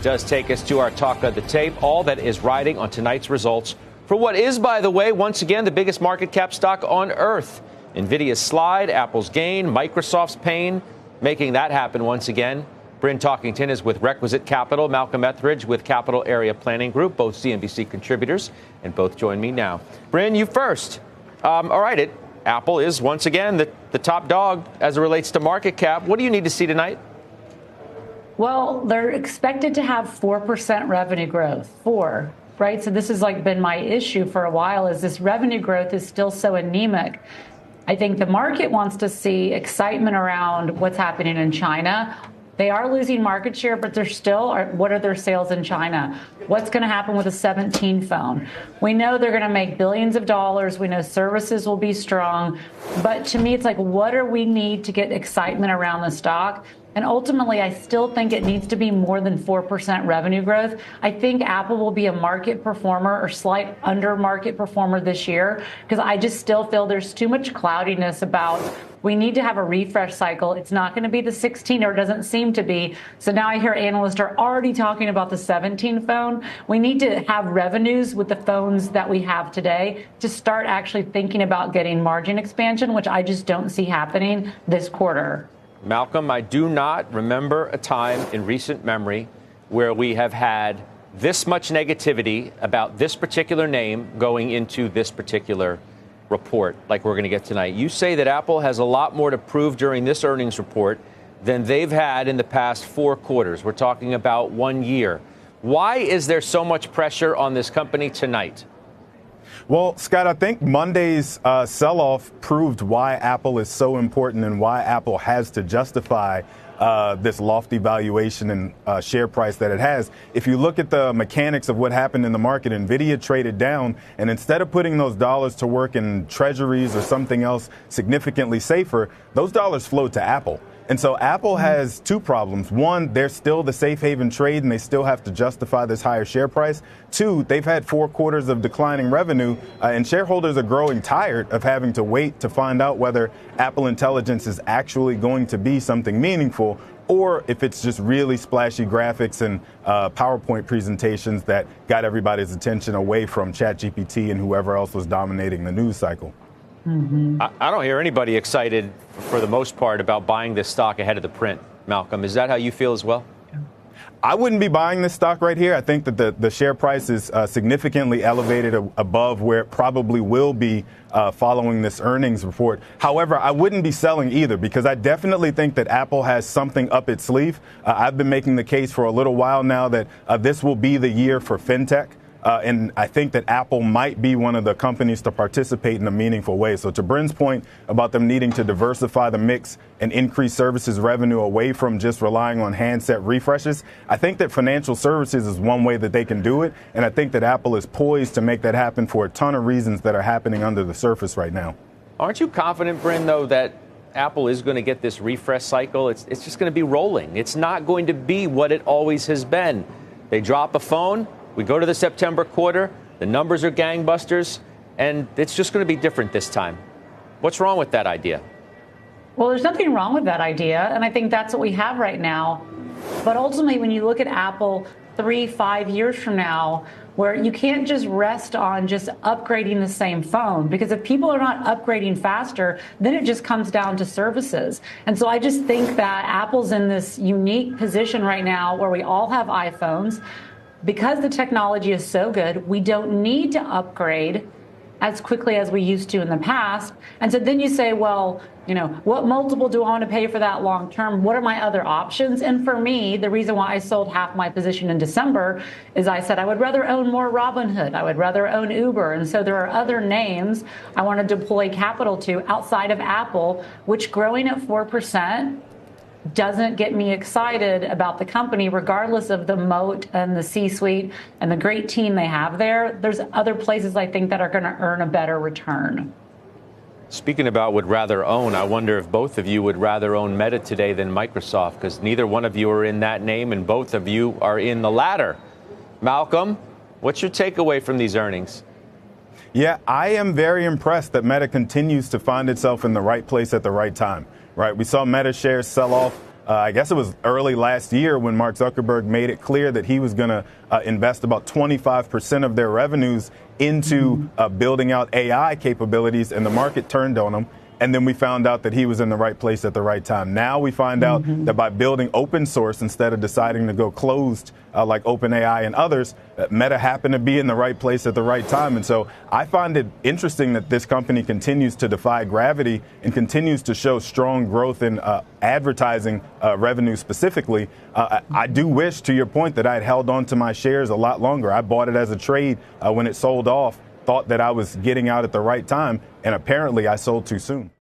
does take us to our talk of the tape. All that is riding on tonight's results for what is, by the way, once again, the biggest market cap stock on earth. Nvidia's slide, Apple's gain, Microsoft's pain, making that happen once again. Bryn Talkington is with Requisite Capital, Malcolm Ethridge with Capital Area Planning Group, both CNBC contributors, and both join me now. Bryn, you first. All right, Apple is once again the top dog as it relates to market cap. What do you need to see tonight? Well, they're expected to have 4% revenue growth, right? So this has been my issue for a while, is this revenue growth is still so anemic. I think the market wants to see excitement around what's happening in China. They are losing market share, but they're still, what are their sales in China? What's going to happen with a 17 phone? We know they're going to make billions of dollars. We know services will be strong. But to me, it's what do we need to get excitement around the stock? And ultimately, I still think it needs to be more than 4% revenue growth. I think Apple will be a market performer or slight under market performer this year, because I just still feel there's too much cloudiness about we need to have a refresh cycle. It's not going to be the 16, or it doesn't seem to be. So now I hear analysts are already talking about the 17 phone. We need to have revenues with the phones that we have today to start actually thinking about getting margin expansion, which I just don't see happening this quarter. Malcolm, I do not remember a time in recent memory where we have had this much negativity about this particular name going into this particular report like we're going to get tonight. You say that Apple has a lot more to prove during this earnings report than they've had in the past 4 quarters. We're talking about 1 year. Why is there so much pressure on this company tonight? Well, Scott, I think Monday's sell-off proved why Apple is so important and why Apple has to justify this lofty valuation and share price that it has. If you look at the mechanics of what happened in the market, Nvidia traded down, and instead of putting those dollars to work in treasuries or something else significantly safer, those dollars flowed to Apple. And so Apple has 2 problems. 1, they're still the safe haven trade and they still have to justify this higher share price. 2, they've had 4 quarters of declining revenue and shareholders are growing tired of having to wait to find out whether Apple Intelligence is actually going to be something meaningful, or if it's just really splashy graphics and PowerPoint presentations that got everybody's attention away from ChatGPT and whoever else was dominating the news cycle. Mm-hmm. I don't hear anybody excited, for the most part, about buying this stock ahead of the print. Malcolm, is that how you feel as well? I wouldn't be buying this stock right here. I think that the share price is significantly elevated above where it probably will be following this earnings report. However, I wouldn't be selling either, because I definitely think that Apple has something up its sleeve. I've been making the case for a little while now that this will be the year for fintech. And I think that Apple might be one of the companies to participate in a meaningful way. So to Bryn's point about them needing to diversify the mix and increase services revenue away from just relying on handset refreshes, I think that financial services is one way that they can do it. And I think that Apple is poised to make that happen for a ton of reasons that are happening under the surface right now. Aren't you confident, Bryn, though, that Apple is going to get this refresh cycle? It's just going to be rolling. It's not going to be what it always has been. They drop a phone. We go to the September quarter, the numbers are gangbusters, and it's just going to be different this time. What's wrong with that idea? Well, there's nothing wrong with that idea, and I think that's what we have right now. But ultimately, when you look at Apple 3-5 years from now, where you can't just rest on just upgrading the same phone, because if people are not upgrading faster, then it just comes down to services. And so I just think that Apple's in this unique position right now where we all have iPhones. Because the technology is so good, we don't need to upgrade as quickly as we used to in the past. And so then you say, well, what multiple do I want to pay for that long term? What are my other options? And for me, the reason why I sold half my position in December is I said I would rather own more Robinhood. I would rather own Uber. And so there are other names I want to deploy capital to outside of Apple, which growing at 4% doesn't get me excited about the company, regardless of the moat and the C-suite and the great team they have there. There's other places I think that are going to earn a better return. Speaking about would rather own, I wonder if both of you would rather own Meta today than Microsoft, because neither one of you are in that name and both of you are in the latter. Malcolm, what's your takeaway from these earnings? Yeah, I am very impressed that Meta continues to find itself in the right place at the right time. Right. We saw Meta shares sell off I guess it was early last year when Mark Zuckerberg made it clear that he was going to invest about 25% of their revenues into building out AI capabilities, and the market turned on him. And then we found out that he was in the right place at the right time. Now we find out that by building open source instead of deciding to go closed like OpenAI and others, Meta happened to be in the right place at the right time. And so I find it interesting that this company continues to defy gravity and continues to show strong growth in advertising revenue specifically. I do wish, to your point, that I had held on to my shares a lot longer. I bought it as a trade when it sold off, thought that I was getting out at the right time, and apparently I sold too soon.